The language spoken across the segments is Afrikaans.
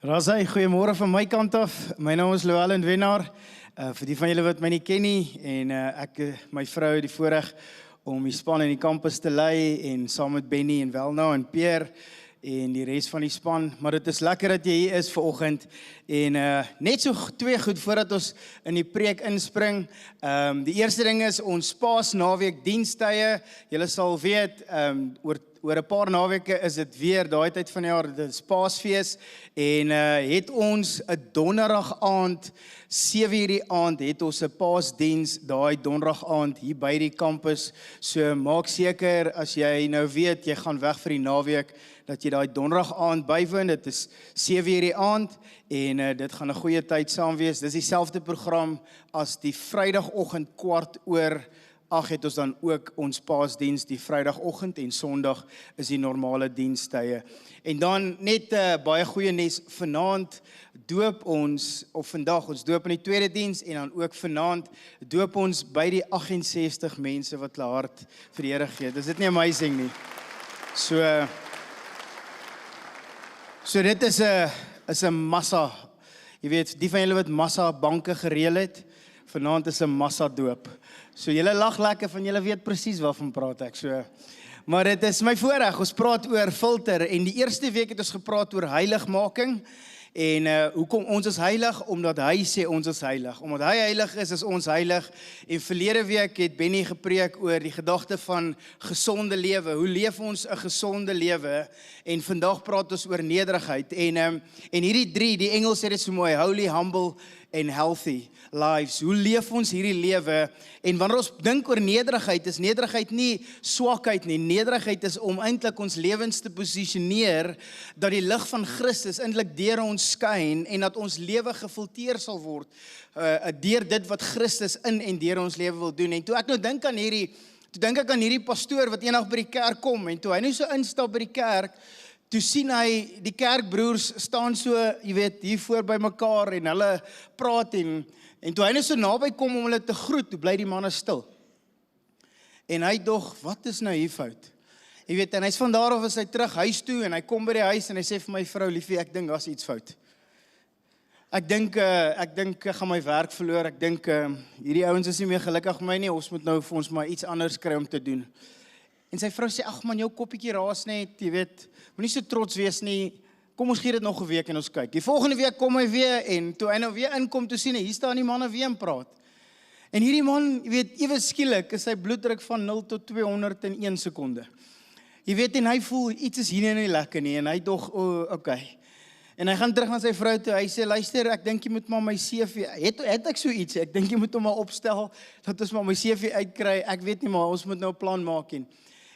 Rasai, goeiemôre van my kant af. My naam is Llewellyn Wenaar. Vir die van julle wat my nie ken nie en ek my vrou het die voorreg om die span in die kampus te lei en saam met Benny en Welna en Pierre en die res van die span. Maar dit is lekker dat jy hier is vanoggend en net so twee goed voordat ons in die preek inspring. Die eerste ding is ons Paasnaweek dienstye. Julle sal weet oor 'n paar naweke is dit weer daai tyd van die jaar, dit is Paasfees en het ons 'n donderdag aand 7:00 die aand het ons 'n Paasdiens daai donderdag aand hier by die kampus. So maak seker as jy nou weet jy gaan weg vir die naweek dat jy daai donderdag aand bywoon. Dit is 7:00 die aand en dit gaan 'n goeie tyd saam wees. Dis dieselfde program as die Vrydagoggend 7:15 het ons dan ook ons Paasdiens die Vrydagoggend en Sondag is die normale dienstye. En dan net baie goeie nuus, vanaand doop ons, of vandag, ons doop in die tweede diens en dan ook vanaand doop ons by die 68 mense wat hulle hart vir die Here gee. Dis dit nie amazing nie? So dit is 'n massa, jy weet, die van julle wat massa banke gereël het, vanaand is 'n massa doop. So julle lag lekker van julle weet presies waarvan praat ek. So, maar dit is my voorreg, ons praat oor filter en die eerste week het ons gepraat oor heiligmaking. En hoekom ons is heilig? Omdat hy sê ons is heilig. Omdat hy heilig is ons heilig. En verlede week het Benny gepreek oor die gedagte van gesonde lewe. Hoe leef ons 'n gesonde lewe? En vandag praat ons oor nederigheid. En hierdie drie, die Engels sê dit so mooi, holy, humble en healthy lives. Hoe leef ons hierdie lewe? En wanneer ons dink oor nederigheid, is nederigheid nie swakheid nie. Nederigheid is om eintlik ons lewens te posisioneer dat die lig van Christus eintlik deur ons skyn en dat ons lewe gefilteer sal word deur dit wat Christus in en deur ons lewe wil doen. En toe ek nou dink aan hierdie pastoor wat eendag by die kerk kom en toe hy nou so instap by die kerk, toe sien hy die kerkbroers staan so, jy weet, hier voor by mekaar en hulle praat en toe hy nou so naby kom om hulle te groet, toe bly die manne stil. En hy dog, wat is nou hier fout? Jy weet, en hy's van daar af is hy terug huis toe en hy kom by die huis en hy sê vir my vrou, liefie, ek dink daar's iets fout. Ek dink ek gaan my werk verloor, ek dink hierdie ouens is nie meer gelukkig met my nie, ons moet nou vir ons maar iets anders kry om te doen. En sy vrou sê, ag man, jou koppietjie raas net, jy weet, moenie so trots wees nie, kom ons gee dit nog 'n week en ons kyk. Die volgende week kom hy weer en toe hy nou weer inkom, toe sien hy, hier staan die manne weer en praat. En hierdie man, jy weet, ewe skielik is sy bloeddruk van 0 tot 200 in 1 sekonde. Jy weet, en hy voel, iets is hier nie lekker nie, en hy dog, okay. En hy gaan terug na sy vrou toe, hy sê, luister, ek dink jy moet maar my CV, het ek so iets, ek dink jy moet hom maar opstel, dat ons maar my CV uitkry, ek weet nie, maar ons moet nou 'n plan maak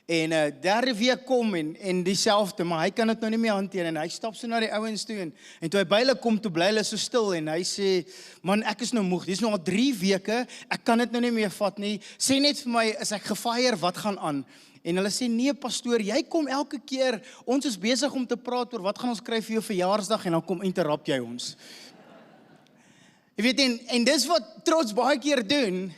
En derde week kom en dieselfde, maar hy kan dit nou nie meer hanteer en hy stap so na die ouens toe en toe hy by hulle kom, toe bly hulle so stil en hy sê, man, ek is nou moeg, dis nou al 3 weke, ek kan dit nou nie meer vat nie, sê net vir my, is ek gefire, wat gaan aan? En hulle sê, nee pastoor, jy kom elke keer, ons is besig om te praat oor wat gaan ons kry vir jou verjaarsdag en dan kom interrupt jy ons. Jy weet, en dis wat trots baie keer doen.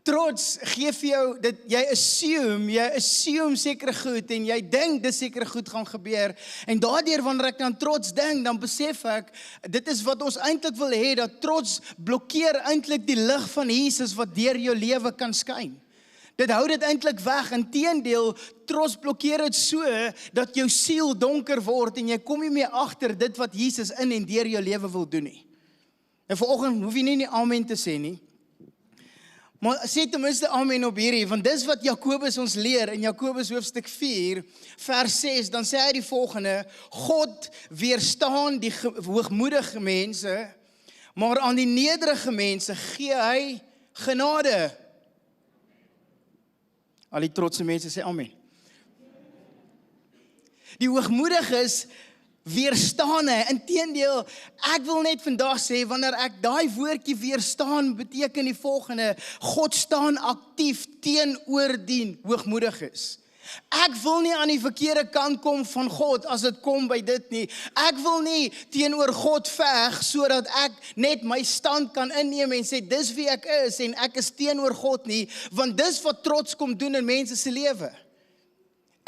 Trots gee vir jou, jy assume sekere goed en jy dink dis sekere goed gaan gebeur en daardeur wanneer ek dan trots dink, dan besef ek, dit is wat ons eintlik wil hê, dat trots blokkeer eintlik die lig van Jesus wat deur jou lewe kan skyn. Dit hou dit eintlik weg, inteendeel, trots blokkeer dit so, dat jou siel donker word en jy kom nie meer agter dit wat Jesus in en deur jou lewe wil doen nie. En vanoggend hoef jy nie amen te sê nie, maar sê ten minste amen op hierdie, want dis wat Jakobus ons leer in Jakobus hoofstuk 4, vers 6, dan sê hy die volgende, God weerstaan die hoogmoedige mense, maar aan die nederige mense gee hy genade. Al die trotse mense sê amen. Die hoogmoediges weerstaan hy, inteendeel, ek wil net vandag sê, wanneer ek daai woordjie weerstaan, beteken die volgende, God staan aktief teenoor die hoogmoediges. Ek wil nie aan die verkeerde kant kom van God as dit kom by dit nie. Ek wil nie teenoor God veg sodat ek net my stand kan inneem en sê dis wie ek is en ek is teenoor God nie, want dis wat trots kom doen in mense se lewe.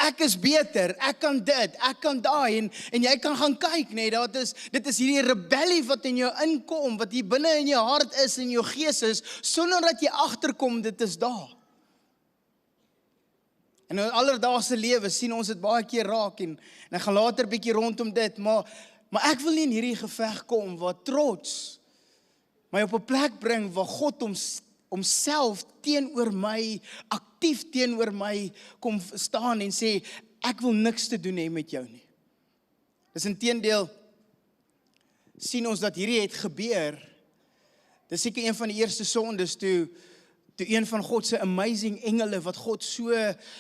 ek is beter, ek kan dit, ek kan daai, en jy kan gaan kyk, nee, dit is hierdie rebellie wat in jou inkom, wat hier binne in jou hart is, in jou gees is, sonder dat jy agterkom, dit is daar. En in alledaagse lewe sien ons dit baie keer raak, en ek gaan later bietjie rondom dit, maar ek wil nie in hierdie geveg kom, wat trots my op 'n plek bring, waar God homself teenoor my, aktief teenoor my, kom staan en sê, ek wil niks te doen hê met jou nie. Dis inteendeel, sien ons dat hierdie het gebeur, dis seker een van die eerste sondes, toe een van God se amazing engele, wat God so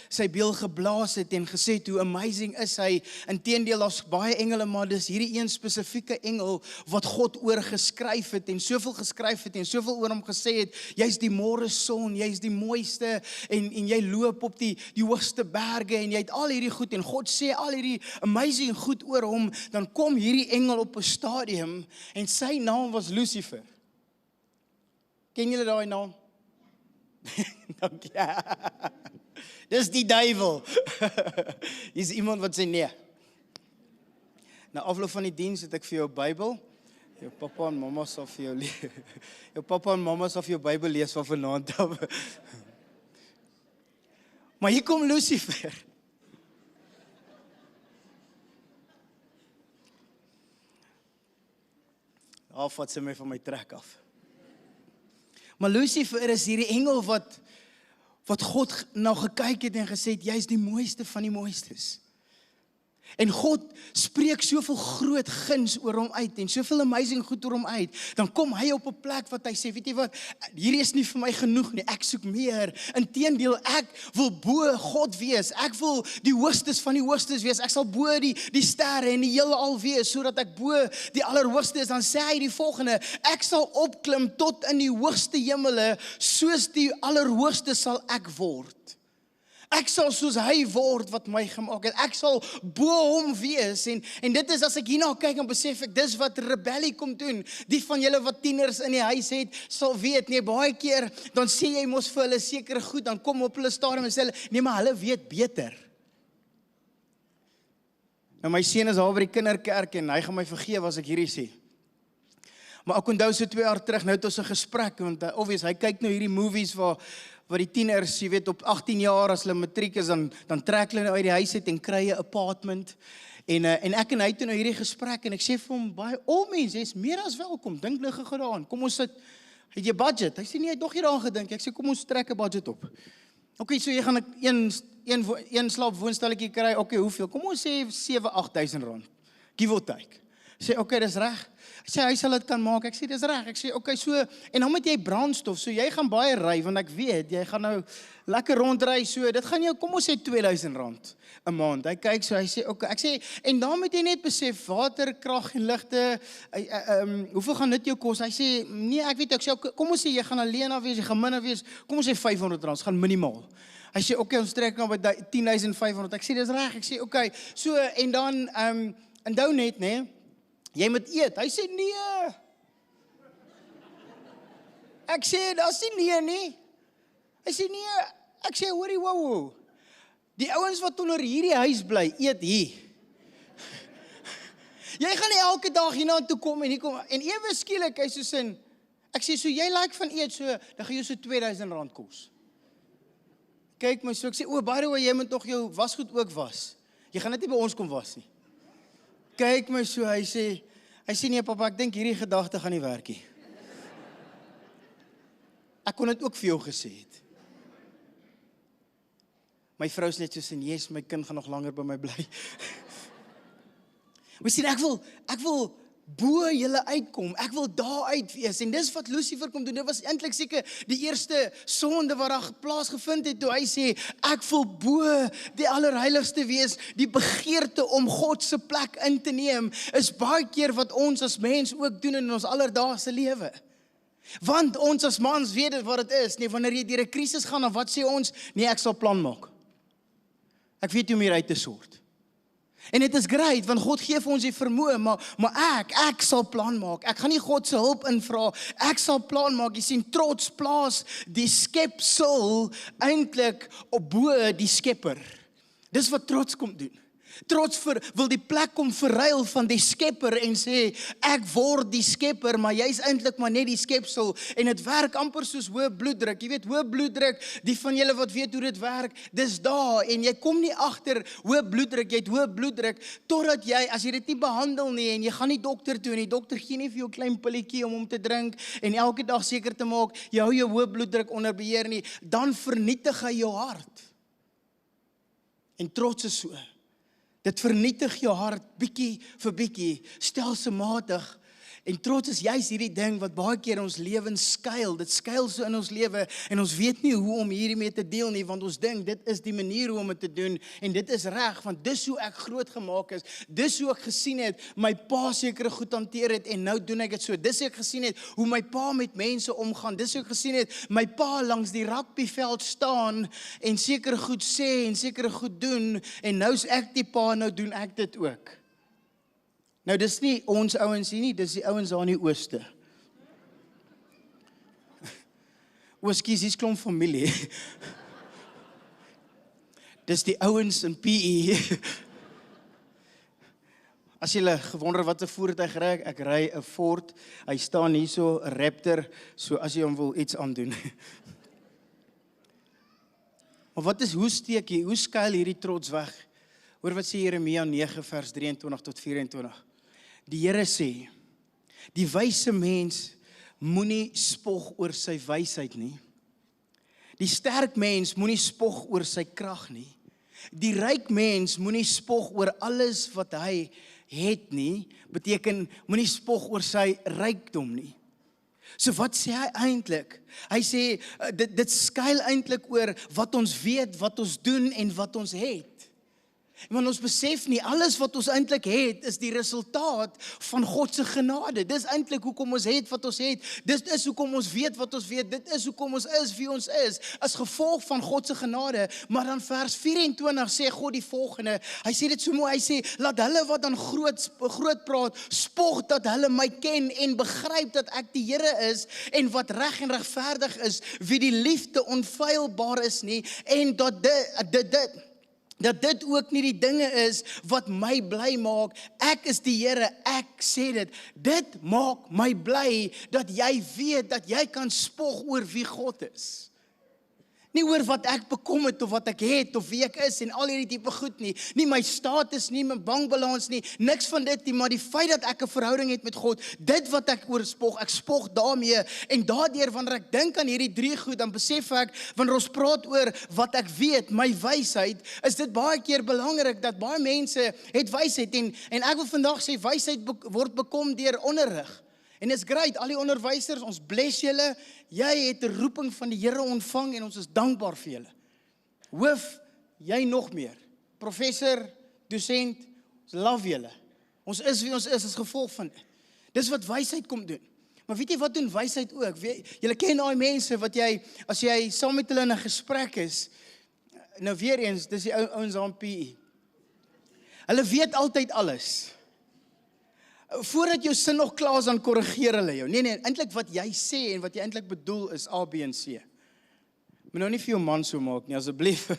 sy beel geblaas het, en gesê, hoe amazing is hy, inteendeel, daar's baie engele, maar dis hierdie een spesifieke engel, wat God oor geskryf het, en soveel geskryf het, en soveel oor hom gesê het, jy's die môre son, jy's die mooiste, en jy loop op die hoogste berge, en jy het al hierdie goed, en God sê al hierdie amazing goed oor hom, dan kom hierdie engel op 'n stadium, en sy naam was Lucifer. Ken julle daai naam? Dankie. Dis die duiwel. Hier's iemand wat sê nee. Na afloop van die diens het ek vir jou Bybel. Jou pappa en mamma sal vir jou lees. Jou pappa en mamma sal vir jou Bybel lees van vanaand af. Maar hier kom Lucifer. Vat sy my van my trek af. Maar Lucifer is hierdie engel wat God nou gekyk het en gesê het, jy is die mooiste van die mooistes. En God spreek soveel groot guns oor hom uit, en soveel amazing goed oor hom uit, dan kom hy op 'n plek wat hy sê, weet jy wat, hierdie is nie vir my genoeg nie, ek soek meer, inteendeel, ek wil bo God wees, ek wil die hoogstes van die hoogstes wees, ek sal bo die sterre en die heelal wees, sodat ek bo die allerhoogste is, dan sê hy die volgende, ek sal opklim tot in die hoogste hemele, soos die allerhoogste sal ek word. Ek sal soos hy word wat my gemaak het. Ek sal bo hom wees. En dit is, as ek hierna kyk en besef ek, dis wat rebellie kom doen. Die van julle wat tieners in die huis het, sal weet, nee, baie keer, dan sê jy mos vir hulle sekere goed, dan kom op hulle stadium en sê hulle, nee, maar hulle weet beter. Nou my seun is al by die kinderkerk, en hy gaan my vergewe as ek hierdie sê. Maar ek onthou so 2 jaar terug, nou het ons 'n gesprek, want obvious, hy kyk nou hierdie movies waar die tieners, jy weet, op 18 jaar, as hulle matriek is, dan trek hulle nou uit die huis uit en kry 'n apartment. En ek en hy toe nou hierdie gesprek, en ek sê vir hom, baie, mense, jy's meer as welkom, dink nou gou daaraan, kom ons sit, het jy budget? Hy sê, nee, hy het nog nie daaraan gedink, ek sê, kom ons trek 'n budget op. Okay, so jy gaan een slaapwoonstelletjie kry, okay, hoeveel? Kom ons sê 7-8 000 rand, give or take. Sê, okay, dis reg. Ek sê, hy sal dit kan maak. Ek sê, dis reg. Ek sê, okay, so, en dan moet jy brandstof, so jy gaan baie ry, want ek weet, jy gaan nou lekker rondry, so, dit gaan jou, kom ons sê 2000 rand 'n maand. Hy kyk so, hy sê, okay, ek sê, en dan moet jy net besef, water, krag en ligte, hoeveel gaan dit jou kos? Hy sê, nee, ek weet, ek sê, okay, kom ons sê, jy gaan alleen af wees, jy gaan minder wees, kom ons sê 500 rand, gaan minimaal. Hy sê, okay, ons trek nou by 10.500, ek sê, dis reg, ek sê, okay, so, en dan, onthou net, nee, jy moet eet. Hy sê, nee. Ek sê, daar sê nee. Hy sê, nee. Ek sê, hoorie, wow. Die ouens wat onder hierdie huis bly, eet hier. Jy gaan nie elke dag hierna toe kom, en ewe skielik, hy so sin, ek sê, so jy like van eet, so, dan gaan jy so 2000 rand kos. Kyk my so, ek sê, by the way, jy moet toch jou wasgoed ook was. Jy gaan net nie by ons kom was nie. Kyk my so, hy sê, nee papa, ek dink hierdie gedagte gaan nie werk nie. Ek kon dit ook vir jou gesê het. My vrou is net so sê, yes, my kind gaan nog langer by my bly. Maar sien, ek wil bo julle uitkom, ek wil daar uit wees, en dis wat Lucifer kom doen, dit was eintlik seker die eerste sonde wat daar plaasgevind het, toe hy sê, ek wil bo die allerheiligste wees, die begeerte om God se plek in te neem, is baie keer wat ons as mens ook doen in ons alledaagse lewe. Want ons as mans weet dit wat dit is, nee, wanneer jy deur 'n krisis gaan, dan wat sê ons? Nee, ek sal plan maak. Ek weet hoe om hier uit te sort. En dit is great, want God gee vir ons die vermoë, maar ek sal plan maak. Ek gaan nie God se hulp invra, ek sal plan maak. Jy sien, trots plaas die skepsel eintlik op bo die skepper. Dis wat trots kom doen. Trots wil die plek kom verruil van die skepper en sê, ek word die skepper, maar jy's eintlik maar net die skepsel. En dit werk amper soos hoë bloeddruk. Jy weet, hoë bloeddruk, die van julle wat weet hoe dit werk, dis daar. En jy kom nie agter hoë bloeddruk, jy het hoë bloeddruk, totdat jy, as jy dit nie behandel nie, en jy gaan nie dokter toe, en die dokter gee nie vir jou 'n klein pilletjie om te drink, en elke dag seker te maak, jy hou jou hoë bloeddruk onder beheer nie, dan vernietig hy jou hart. En trots is so. Dit vernietig jou hart, bietjie vir bietjie, stelselmatig. En trots is juist hierdie ding wat baie keer in ons lewens skuil. Dit skuil so in ons lewe en ons weet nie hoe om hierdie mee te deel nie, want ons dink dit is die manier hoe om dit te doen en dit is reg, want dis hoe ek groot gemaak is. Dis hoe ek gesien het my pa sekere goed hanteer het en nou doen ek dit so. Dis hoe ek gesien het hoe my pa met mense omgaan. Dis hoe ek gesien het my pa langs die rugbyveld staan en sekere goed sê en sekere goed doen en nou's ek die pa, nou doen ek dit ook. Nou dis nie ons ouens hier nie, dis die ouens daar in die ooste. Oskies, hier's klomp familie. Dis die ouens in PE. As julle gewonder wat 'n voertuig ry, ek ry 'n Ford. Hy staan hier so 'n Raptor, so as jy hom wil iets aandoen. Maar hoe skuil hierdie trots weg? Hoor wat sê Jeremia 9 vers 23 tot 24. Die Here sê, die wyse mens moenie spog oor sy wysheid nie. Die sterk mens moenie spog oor sy krag nie. Die ryk mens moenie spog oor alles wat hy het nie, beteken moenie spog oor sy rykdom nie. So wat sê hy eintlik? Hy sê, dit skuil eintlik oor wat ons weet, wat ons doen en wat ons het. Want ons besef nie, alles wat ons eintlik het, is die resultaat van God se genade. Dis eintlik hoekom ons het wat ons het. Dis is hoekom ons weet wat ons weet. Dit is hoekom ons is wie ons is, as gevolg van God se genade. Maar dan vers 24 sê God die volgende. Hy sê dit so mooi, hy sê, laat hulle wat dan groot praat, spog dat hulle my ken en begryp dat ek die Here is en wat reg en regverdig is, wie die liefde onfeilbaar is nie en dat dit ook nie die dinge is wat my bly maak. Ek is die Here, ek sê dit. Dit maak my bly dat jy weet dat jy kan spog oor wie God is. Nie oor wat ek bekom het of wat ek het of wie ek is en al hierdie tipe goed nie. Nie my status nie, my bankbalans nie, niks van dit nie, maar die feit dat ek 'n verhouding het met God, dit wat ek oor spog, ek spog daarmee en daardeur wanneer ek dink aan hierdie drie goed, dan besef ek, wanneer ons praat oor wat ek weet, my wysheid, is dit baie keer belangrik dat baie mense het wysheid en ek wil vandag sê wysheid word bekom deur onderrig. En it's great, al die onderwysers, ons bless julle, jy het 'n roeping van die Here ontvang en ons is dankbaar vir julle. Hoof, jy nog meer. Professor, dosent, ons love julle. Ons is wie ons is as gevolg van dit. Dis wat wysheid kom doen. Maar weet jy wat doen wysheid ook? Julle ken daai mense wat as jy saam met hulle in 'n gesprek is, nou weer eens, dis die ouens aan PE. Hulle weet altyd alles. Voordat jou sin nog klaar is, dan korrigeer hulle jou. Nee, eintlik wat jy sê en wat jy eintlik bedoel is A, B en C. Moet nou nie vir jou man so maak nie, asseblief.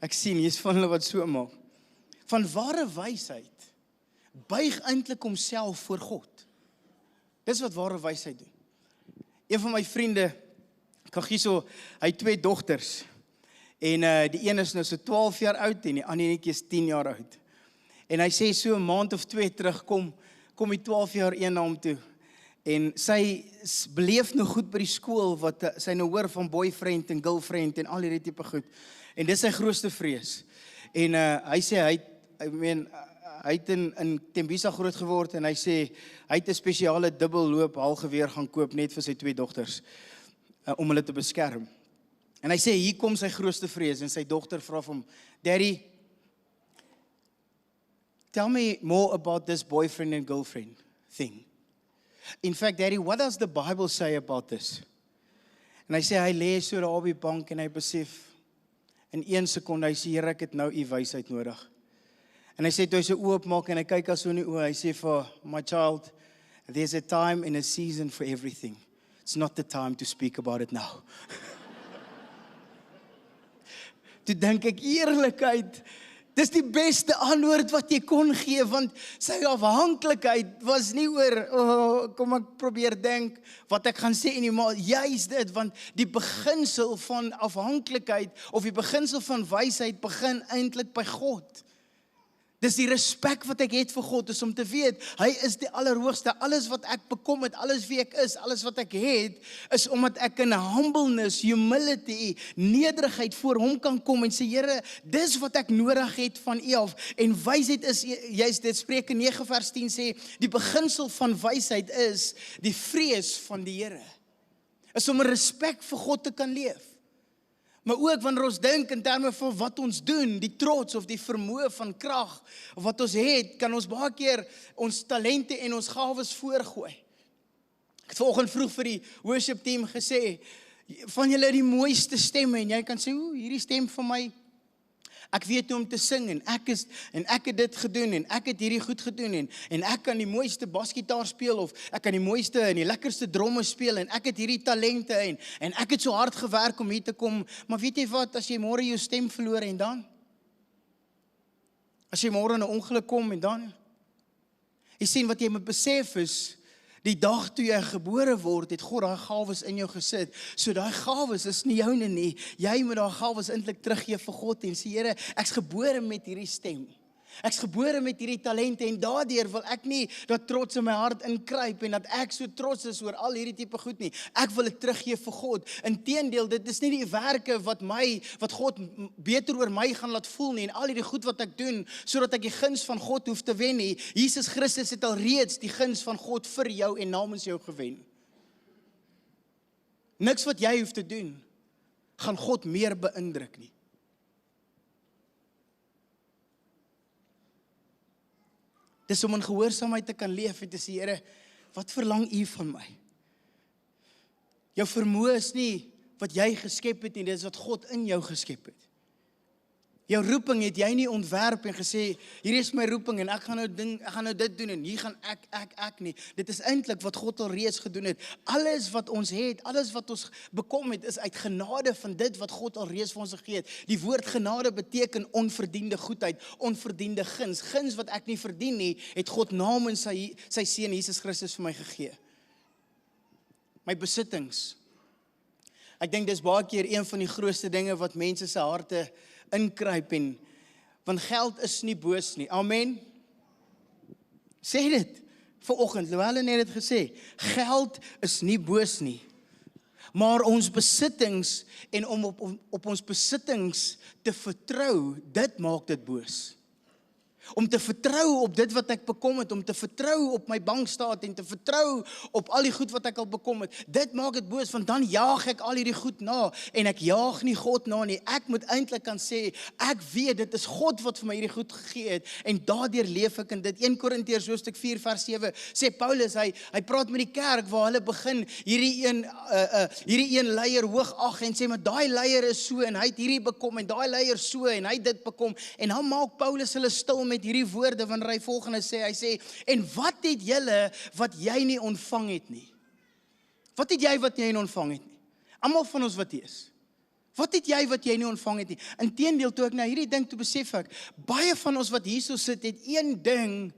Ek sien, jy's van hulle wat so maak. Van ware wysheid buig eintlik homself voor God. Dis wat ware wysheid doen. Een van my vriende, Kagiso, hy het 2 dogters. En die een is nou so 12 jaar oud en die ander netjie is 10 jaar oud. En hy sê so 'n maand of 2 terug kom die 12 jaar een na hom toe. En sy beleef nou goed by die skool, wat sy nou hoor van boyfriend en girlfriend en al hierdie tipe goed. En dis sy grootste vrees. En hy sê, hy het in Tembisa groot geword en hy sê, hy het 'n spesiale dubbelloop halgeweer gaan koop net vir sy 2 dogters, om hulle te beskerm. En hy sê, hier kom sy grootste vrees en sy dogter vra vir hom, Daddy, tell me more about this boyfriend and girlfriend thing. In fact, Daddy, what does the Bible say about this? En hy sê, hy lê so daar op die bank en hy besef, in 1 sekonde, hy sê, Here, ek het nou u wysheid nodig. En hy sê, toe hy sy oë oopmaak en hy kyk as so in die oë, hy sê vir my child, there's a time and a season for everything. It's not the time to speak about it now. Toe dink ek, eerlikheid, Dis die beste antwoord wat jy kon gee, want sy afhanklikheid was nie oor, kom ek probeer dink, wat ek gaan sê nie, maar juist dit, want die beginsel van afhanklikheid, of die beginsel van wysheid, begin eintlik by God. Dis die respek wat ek het vir God, is om te weet, hy is die allerhoogste, alles wat ek bekom het, alles wie ek is, alles wat ek het, is omdat ek in humbleness, humility, nederigheid voor hom kan kom en sê, Here, dis wat ek nodig het van U af, en wysheid is, juist dit, Spreuke 9 vers 10 sê, die beginsel van wysheid is, die vrees van die Here, is om 'n respek vir God te kan leef. Maar ook wanneer ons dink in terme van wat ons doen, die trots of die vermoë van krag, of wat ons het, kan ons baie keer ons talente en ons gawes voorgooi. Ek het vanoggend vroeg vir die worship team gesê, van julle die mooiste stemme, en jy kan sê, hierdie stem van my, ek weet hoe om te sing, en ek het dit gedoen, en ek het hierdie goed gedoen, en ek kan die mooiste basgitaar speel, of ek kan die mooiste en die lekkerste dromme speel, en ek het hierdie talente, en ek het so hard gewerk om hier te kom, maar weet jy wat, as jy môre jou stem verloor, en dan? As jy môre in 'n ongeluk kom, en dan? Jy sien, wat jy moet besef is, die dag toe jy gebore word, het God daai gawes in jou gesit. So daai gawes is nie joune nie. Jy moet daai gawes eintlik teruggee vir God en sê, Here, ek's gebore met hierdie stem. Ek's gebore met hierdie talente en daardeur wil ek nie dat trots in my hart inkruip en dat ek so trots is oor al hierdie tipe goed nie. Ek wil dit teruggee vir God. Inteendeel, dit is nie die werke wat God beter oor my gaan laat voel nie en al hierdie goed wat ek doen sodat ek die guns van God hoef te wen nie. Jesus Christus het al reeds die guns van God vir jou en namens jou gewen. Niks wat jy hoef te doen gaan God meer beïndruk nie. Dis om in gehoorsaamheid te kan leef en te sê, Here, wat verlang U van my? Jou vermoë is nie wat jy geskep het nie, dit is wat God in jou geskep het. Jou roeping het jy nie ontwerp en gesê, hier is my roeping en ek gaan nou dit doen en hier gaan ek nie. Dit is eintlik wat God al reeds gedoen het. Alles wat ons het, alles wat ons bekom het, is uit genade van dit wat God al reeds vir ons gegee het. Die woord genade beteken onverdiende goedheid, onverdiende guns. Guns wat ek nie verdien nie, het God namens sy seun Jesus Christus vir my gegee. My besittings. Ek dink dis baie keer een van die grootste dinge wat mense se harte inkruip en, want geld is nie boos nie, amen, sê dit, vanoggend, Louwelen het dit gesê, geld is nie boos nie, maar ons besittings, en om op ons besittings te vertrou, dit maak dit boos. Om te vertrou op dit wat ek bekom het, om te vertrou op my bankstaat en te vertrou op al die goed wat ek al bekom het, dit maak dit boos, want dan jaag ek al hierdie goed na, en ek jaag nie God na nie, ek moet eintlik kan sê, ek weet, dit is God wat vir my hierdie goed gegee het, en daardeur leef ek in dit. 1 Korintiërs hoofstuk 4 vers 7, sê Paulus, hy praat met die kerk, waar hulle begin, hierdie een leier hoog ag, en sê, maar daai leier is so, en hy het hierdie bekom, en daai leier so, en hy het dit bekom, en dan maak Paulus hulle stil met hierdie woorde, wanneer hy volgende sê, hy sê, en wat het julle wat jy nie ontvang het nie? Wat het jy wat jy nie ontvang het nie? Almal van ons wat hier is. Wat het jy wat jy nie ontvang het nie? Inteendeel, toe ek na hierdie ding toe besef ek, baie van ons wat hierso sit, het een ding,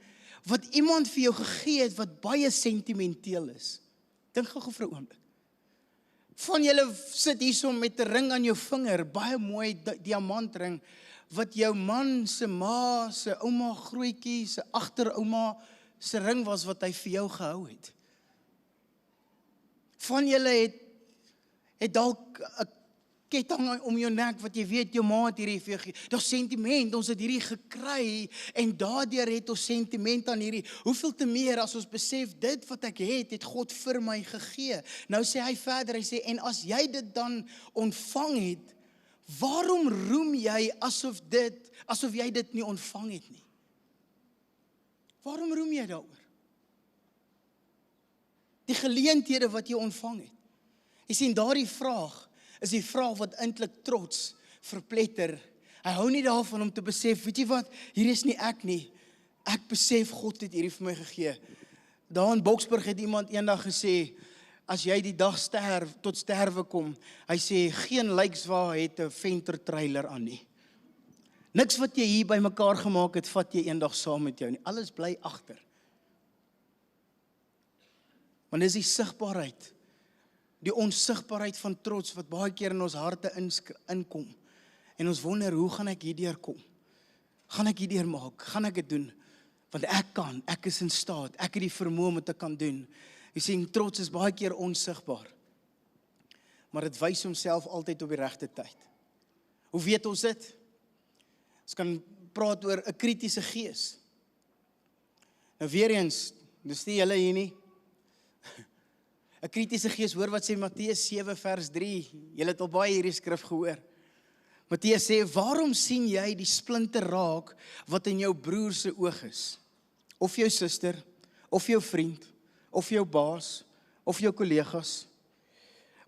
wat iemand vir jou gegee het, wat baie sentimenteel is. Dink gou vir 'n oomblik. Van julle sit hierso met 'n ring aan jou vinger, baie mooi diamantring, wat jou man se ma, se ouma grootjie, se agterouma se ring was wat hy vir jou gehou het. Van julle het dalk 'n ketting om jou nek wat jy weet jou ma het hierdie vir jou gegee. Daar's sentiment, ons het hierdie gekry en daardeur het ons sentiment aan hierdie. Hoeveel te meer as ons besef dit wat ek het God vir my gegee. Nou sê hy verder, hy sê en as jy dit dan ontvang het, waarom roem jy asof jy dit nie ontvang het nie? Waarom roem jy daaroor? Die geleenthede wat jy ontvang het. Jy sien, daardie vraag is die vraag wat eintlik trots verpletter. Hy hou nie daarvan om te besef, weet jy wat, hier is nie ek nie. Ek besef God het hierdie vir my gegee. Daar in Boksburg het iemand eendag gesê, as jy die dag tot sterwe kom, hy sê, geen lijkswa het 'n venter trailer aan nie. Niks wat jy hier by mekaar gemaak het, vat jy eendag saam met jou nie. Alles bly agter. Want dis die sigbaarheid, die onsigbaarheid van trots wat baie keer in ons harte inkom. En ons wonder, hoe gaan ek hierdeur kom? Gaan ek hierdeur maak? Gaan ek dit doen? Want ek is in staat, ek het die vermoë om dit te kan doen. Jy sien, trots is baie keer onsigbaar. Maar dit wys homself altyd op die regte tyd. Hoe weet ons dit? Ons kan praat oor 'n kritiese gees. Nou weer eens, dis nie julle hier nie. 'n kritiese gees, hoor wat sê Matteus 7 vers 3. Julle het al baie hierdie skrif gehoor. Matteus sê, waarom sien jy die splinter raak wat in jou broer se oog is? Of jou suster, of jou vriend, of jou baas, of jou kollegas.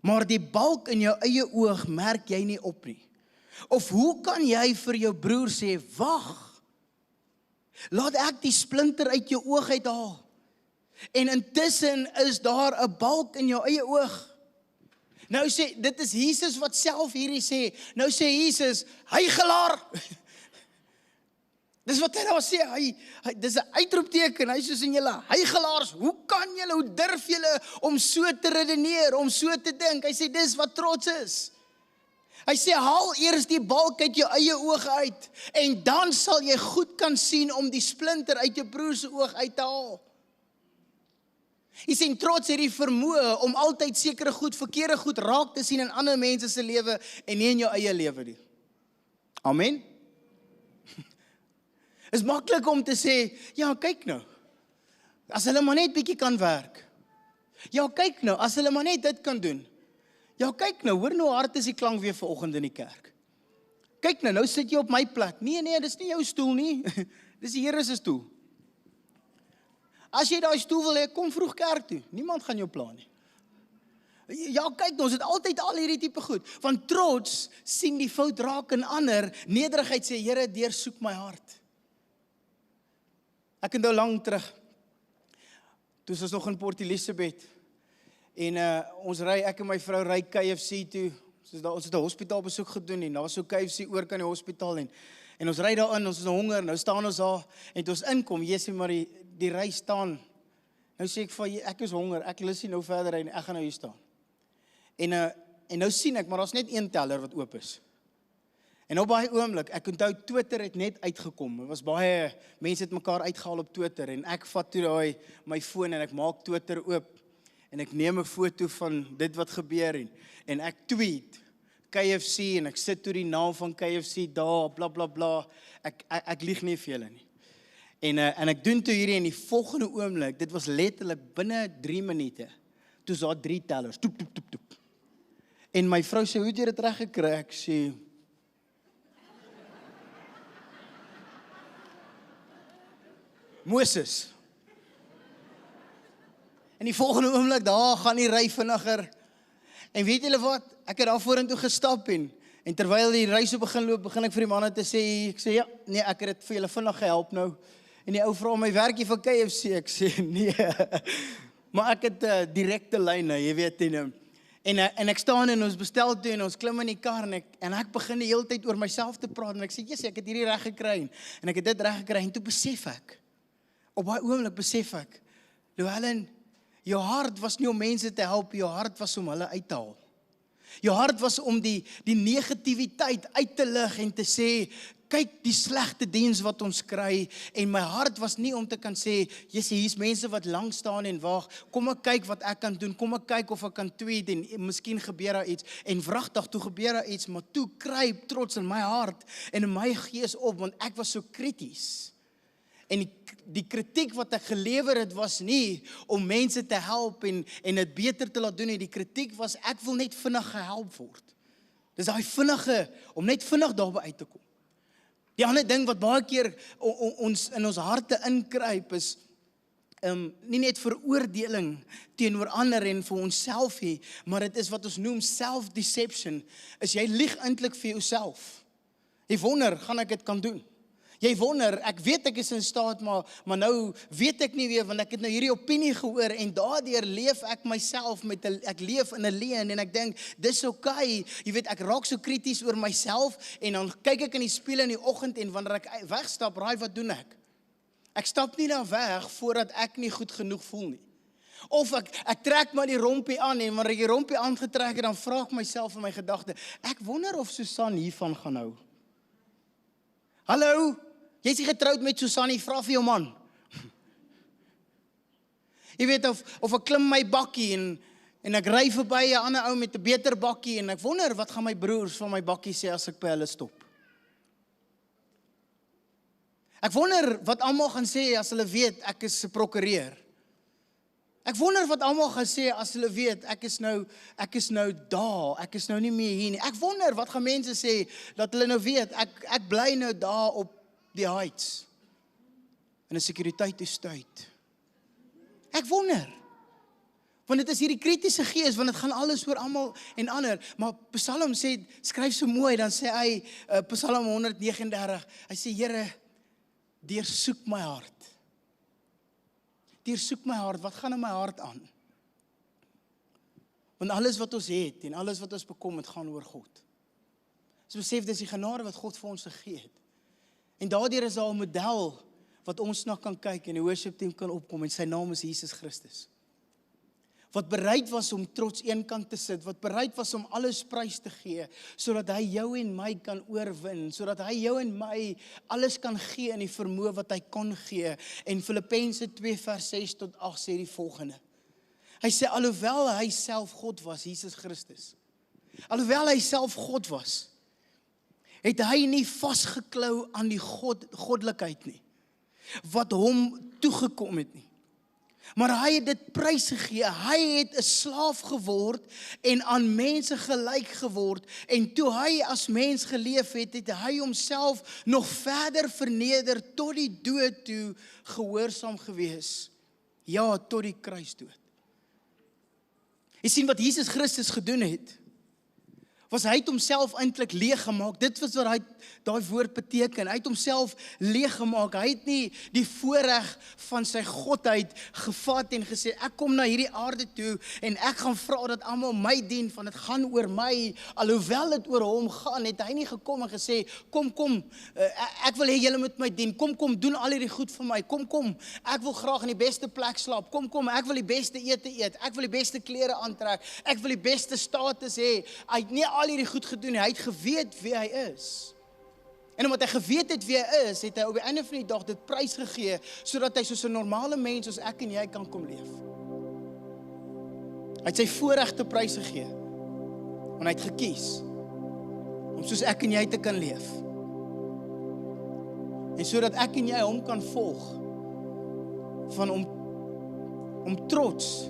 Maar die balk in jou eie oog merk jy nie op nie. Of hoe kan jy vir jou broer sê, wag, laat ek die splinter uit jou oog uithaal. En intussen is daar 'n balk in jou eie oog. Nou sê, dit is Jesus wat self hierdie sê. Nou sê Jesus, hygelaar. Dis wat hy daar sê, dis 'n uitroepteken, hy soos in julle, hygelaars, hoe kan julle, hoe durf julle om so te redeneer, om so te dink? Hy sê, dis wat trots is. Hy sê, haal eers die balk uit jou eie oog uit, en dan sal jy goed kan sien om die splinter uit jou broer se oog uit te haal. Jy sien, trots het die vermoë om altyd sekere goed, verkeerde goed raak te sien in ander mense se lewe en nie in jou eie lewe nie. Amen. Is maklik om te sê, ja, kyk nou. As hulle maar net bietjie kan werk. Ja, kyk nou, as hulle maar net dit kan doen. Ja, kyk nou, hoor nou hoe hard is die klank weer vanoggend in die kerk. Kyk nou, nou sit jy op my plek. Nee, dis nie jou stoel nie. Dis die Here se stoel. As jy daai stoel wil hê, kom vroeg kerk toe. Niemand gaan jou pla nie. Ja, kyk nou, ons het altyd al hierdie tipe goed. Want trots sien die fout raak in ander. Nederigheid sê, Here, deursoek my hart. Ek het nou lank terug, toe was ons nog in Port Elizabeth, en ons ry, ek en my vrou ry KFC toe, ons het 'n hospitaalbesoek gedoen, en daar was so KFC oor kan die hospitaal, en ons ry daarin, ons is honger, nou staan ons daar, en toe ons inkom, jy sê maar die ry staan, nou sê ek van, ek is honger, ek lus nie nou verder ry, ek gaan nou hier staan, en nou sien ek, maar daar's net een teller wat oop is. En op baie oomblik, ek onthou Twitter het net uitgekom. Dit was baie mense het mekaar uitgehaal op Twitter en ek vat toe my foon en ek maak Twitter oop en ek neem 'n foto van dit wat gebeur en ek tweet KFC en ek sit toe die naam van KFC daar bla bla bla. Ek lieg nie vir julle nie. En ek doen toe hierdie in die volgende oomblik, dit was letterlik binne 3 minute. Toe is daar 3 tellers. Toep toep toep toep. En my vrou sê, "Hoe het jy dit reg gekry?" Ek sê, Moses. En die volgende oomblik, daar gaan die ry vinniger. En weet julle wat? Ek het daar vorentoe gestap en terwyl die ry so begin loop, begin ek vir die manne te sê, ek sê ja, nee, ek het dit vir julle vinnig gehelp nou. En die ou vra my werkie vir KFC, ek sê nee. Maar ek het direkte lyne, jy weet en ek staan en ons bestel toe en ons klim in die kar en ek begin die hele tyd oor myself te praat en ek sê, "Jesus, ek het hierdie reg gekry en ek het dit reg gekry." En toe besef ek, op baie oomblik besef ek, Louwelen, jou hart was nie om mense te help, jou hart was om hulle uit te haal. Jou hart was om die negativiteit uit te lig en te sê, kyk die slegte diens wat ons kry, en my hart was nie om te kan sê, hier's mense wat lank staan en wag, kom ek kyk wat ek kan doen, kom ek kyk of ek kan tweet, en miskien gebeur daar iets, en wragtig, toe gebeur daar iets, maar toe kruip trots in my hart, en in my gees op, want ek was so krities. En die kritiek wat ek gelewer het, was nie om mense te help en dit beter te laat doen nie. Die kritiek was, ek wil net vinnig gehelp word. Dis daai vinnige, om net vinnig daarby uit te kom. Die ander ding wat baie keer ons in ons harte inkruip is, nie net veroordeling teenoor ander en vir onsself hê, maar dit is wat ons noem self-deception, is jy lieg eintlik vir jouself. Jy wonder, gaan ek dit kan doen? Jy wonder, ek weet ek is in staat, maar nou weet ek nie weer, want ek het nou hierdie opinie gehoor, en daardeur leef ek myself, ek leef in 'n leuen, en ek dink, dis okay, jy weet, ek raak so krities oor myself, en dan kyk ek in die spieël in die oggend, en wanneer ek wegstap, wat doen ek? Ek stap nie daar weg, voordat ek nie goed genoeg voel nie. Of ek trek maar die rompie aan, en wanneer ek die rompie aangetrek het, dan vra ek myself in my gedagte, ek wonder of Susan hiervan gaan hou. Hallo? Jy is nie getroud met Susan, vra vir jou man. Jy weet, of ek klim my bakkie en ek ry verby 'n ander ou met 'n beter bakkie en ek wonder wat gaan my broers van my bakkie sê as ek by hulle stop. Ek wonder wat almal gaan sê as hulle weet ek is 'n prokureur. Ek wonder wat almal gaan sê as hulle weet ek is nou daar, ek is nou nie meer hier nie. Ek wonder wat gaan mense sê dat hulle nou weet ek bly nou daar op die heights in 'n sekuriteitestate. Ek wonder, want dit is hierdie kritiese gees, want dit gaan alles oor almal en ander, maar Psalm sê, skryf so mooi, dan sê hy, Psalm 139, hy sê, Here, deursoek my hart. Deursoek my hart, wat gaan in my hart aan? Want alles wat ons het, en alles wat ons bekom, het gaan oor God. Ons besef, dis die genade wat God vir ons gegee het. En daardeur is daar 'n model wat ons na kan kyk en die worship team kan opkom en sy naam is Jesus Christus. Wat bereid was om trots eenkant te sit, wat bereid was om alles prys te gee, sodat hy jou en my kan oorwin, sodat hy jou en my alles kan gee in die vermoë wat hy kon gee. En Filippense 2 vers 6 tot 8 sê die volgende. Hy sê, alhoewel hy self God was, Jesus Christus, alhoewel hy self God was, het hy nie vasgeklou aan die goddelikheid nie, wat hom toegekom het nie. Maar hy het dit prys gegee, hy het 'n slaaf geword en aan mense gelyk geword, en toe hy as mens geleef het, het hy homself nog verder verneder tot die dood toe gehoorsaam gewees. Ja, tot die kruisdood. Jy sien wat Jesus Christus gedoen het, was hy het homself eintlik leeg gemaak. Dit was wat daai woord beteken. Hy het homself leeg gemaak. Hy het nie die voorreg van sy godheid gevat en gesê, ek kom na hierdie aarde toe en ek gaan vra dat almal my dien, van dit gaan oor my. Alhoewel dit oor hom gaan, het hy nie gekom en gesê, kom, ek wil hê julle moet my dien. Kom, doen al hierdie goed vir my. Kom, ek wil graag in die beste plek slaap. Kom, ek wil die beste ete eet. Ek wil die beste klere aantrek. Ek wil die beste status hê. Hy het nie al hierdie goed gedoen, hy het geweet wie hy is. En omdat hy geweet het wie hy is, het hy op die einde van die dag dit prys gegee, sodat hy soos 'n normale mens soos ek en jy kan kom leef. Hy het sy voorregte prys gegee, want hy het gekies om soos ek en jy te kan leef. En sodat ek en jy hom kan volg, van om trots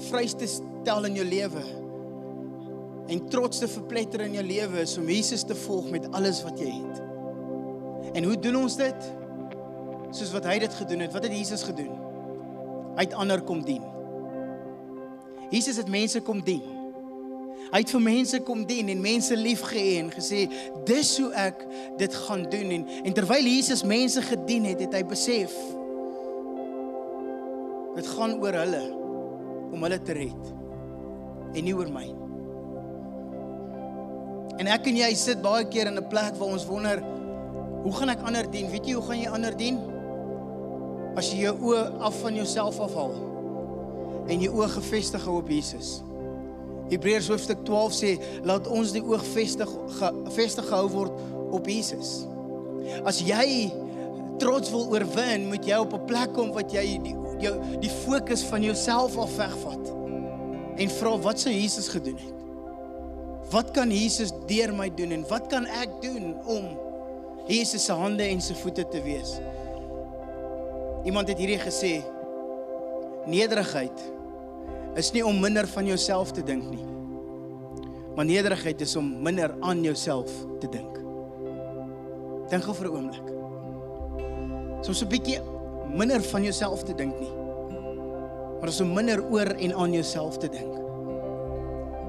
vrys te stel in jou lewe, en trots te verpletter in jou lewe is om Jesus te volg met alles wat jy het. En hoe doen ons dit? Soos wat hy dit gedoen het. Wat het Jesus gedoen? Hy het ander kom dien. Jesus het mense kom dien. Hy het vir mense kom dien en mense lief gehê en gesê, dis hoe ek dit gaan doen. En terwyl Jesus mense gedien het, het hy besef, dit gaan oor hulle, om hulle te red, en nie oor my. En ek en jy sit baie keer in 'n plek waar ons wonder, hoe gaan ek ander dien? Weet jy hoe gaan jy ander dien? As jy jou oë af van jouself afhaal en jou oë gefestig hou op Jesus. Hebreërs hoofstuk 12 sê, laat ons die oog gefestig gehou word op Jesus. As jy trots wil oorwin, moet jy op 'n plek kom wat jy die fokus van jouself af wegvat en vra, wat sou Jesus gedoen het? Wat kan Jesus deur my doen en wat kan ek doen om Jesus se hande en se voete te wees? Iemand het hierdie gesê, nederigheid is nie om minder van jouself te dink nie, maar nederigheid is om minder aan jouself te dink. Dink gou vir 'n oomblik. Soms 'n bietjie minder van jouself te dink nie, maar is om minder oor en aan jouself te dink.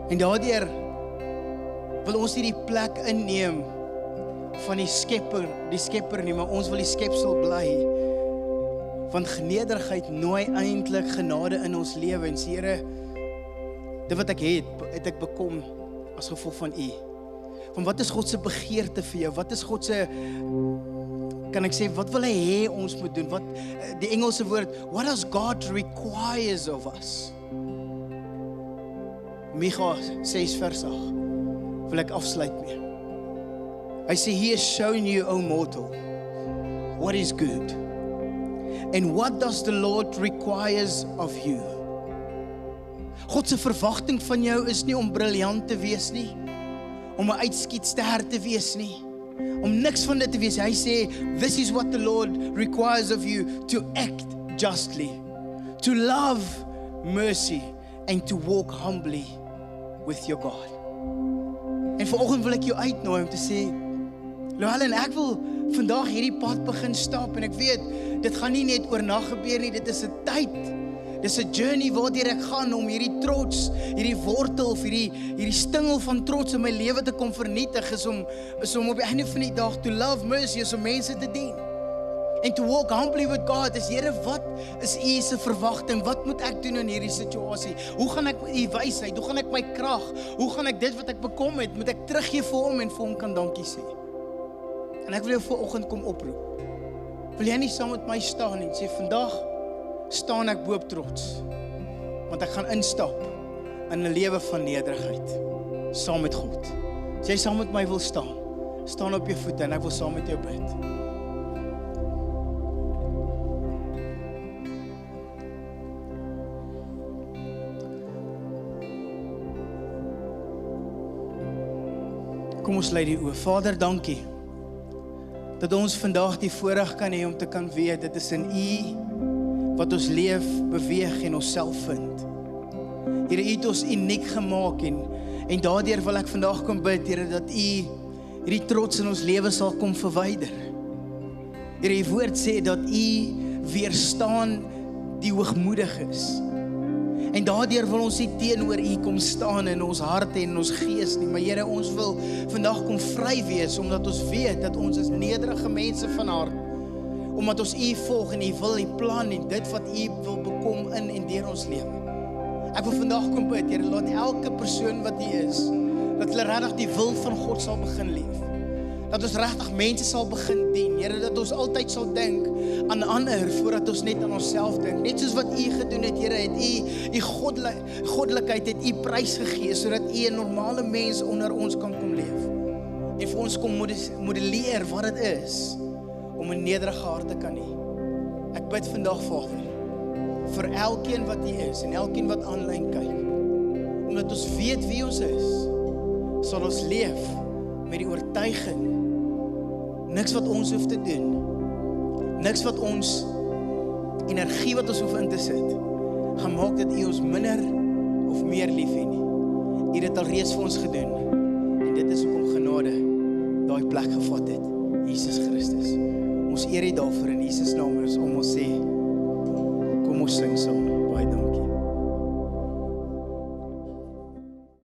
En daardeur wil ons hierdie plek inneem van die skepper nie, maar ons wil die skepsel bly. Want genederigheid nooi eintlik genade in ons lewens. Here, dit wat ek het ek bekom as gevolg van U. Van wat is God se begeerte vir jou? Wat is God se, kan ek sê, wat wil hy hê ons moet doen? Wat die Engelse woord, what does God requires of us? Micha 6 vers 8 wil ek afsluit mee. Hy sê, He has shown you, O mortal, what is good. And what does the Lord requires of you? God se verwagting van jou is nie om briljant te wees nie, om 'n uitskietster te wees nie, om niks van dit te wees. Hy sê, this is what the Lord requires of you, to act justly, to love mercy, and to walk humbly with your God. En vanoggend wil ek jou uitnooi om te sê, Lohelen, ek wil vandag hierdie pad begin stap, en ek weet, dit gaan nie net oornag gebeur nie, dit is 'n tyd, dis 'n journey waardeur ek gaan om hierdie trots, hierdie wortel of hierdie stingel van trots in my lewe te kom vernietig, is om op die einde van die dag to love mercy, is om mense te dien. En to walk humbly with God, is Here, wat is U se verwagting? Wat moet ek doen in hierdie situasie? Hoe gaan ek U wysheid? Hoe gaan ek my krag? Hoe gaan ek dit wat ek bekom het, moet ek teruggee vir hom en vir hom kan dankie sê? En ek wil jou vanoggend kom oproep. Wil jy nie saam met my staan en sê, vandag staan ek bo op trots, want ek gaan instap in 'n lewe van nederigheid, saam met God. As jy saam met my wil staan op jou voete en ek wil saam met jou bid. Kom ons lei die oë. Vader, dankie dat ons vandag die voorreg kan hê om te kan weet, dit is in U wat ons leef, beweeg en ons self vind. Here, U het ons uniek gemaak en daardeur wil ek vandag kom bid, Here, dat U hierdie trots in ons lewe sal kom verwyder. Here, U woord sê dat U weerstaan die hoogmoediges. En daardeur wil ons nie teenoor U kom staan in ons harte en in ons gees nie, maar Here, ons wil vandag kom vry wees, omdat ons weet dat ons is nederige mense van hart, omdat ons U volg en U wil, U plan en dit wat U wil bekom in en deur ons lewe. Ek wil vandag kom bid, Here, laat elke persoon wat hier is, dat hulle regtig die wil van God sal begin leef. Dat ons regtig mense sal begin dien, Here, dat ons altyd sal dink aan ander voordat ons net aan onsself dink. Net soos wat U gedoen het, Here, het U goddelikheid het U prys gegee, sodat U 'n normale mens onder ons kan kom leef. En vir ons kom modelleer wat dit is om 'n nederige hart te kan hê. Ek bid vandag, Vader, vir elkeen wat hier is en elkeen wat aanlyn kyk, omdat ons weet wie ons is, sal ons leef met die oortuiging, niks wat ons hoef te doen, niks wat ons energie wat ons hoef in te sit, gaan maak dat U ons minder of meer lief het nie. U het dit al reeds vir ons gedoen, en dit is hoekom genade daai plek gevat het, Jesus Christus. Ons eer U daarvoor in Jesus naam, is om ons sê, kom ons sing saam, baie dankie.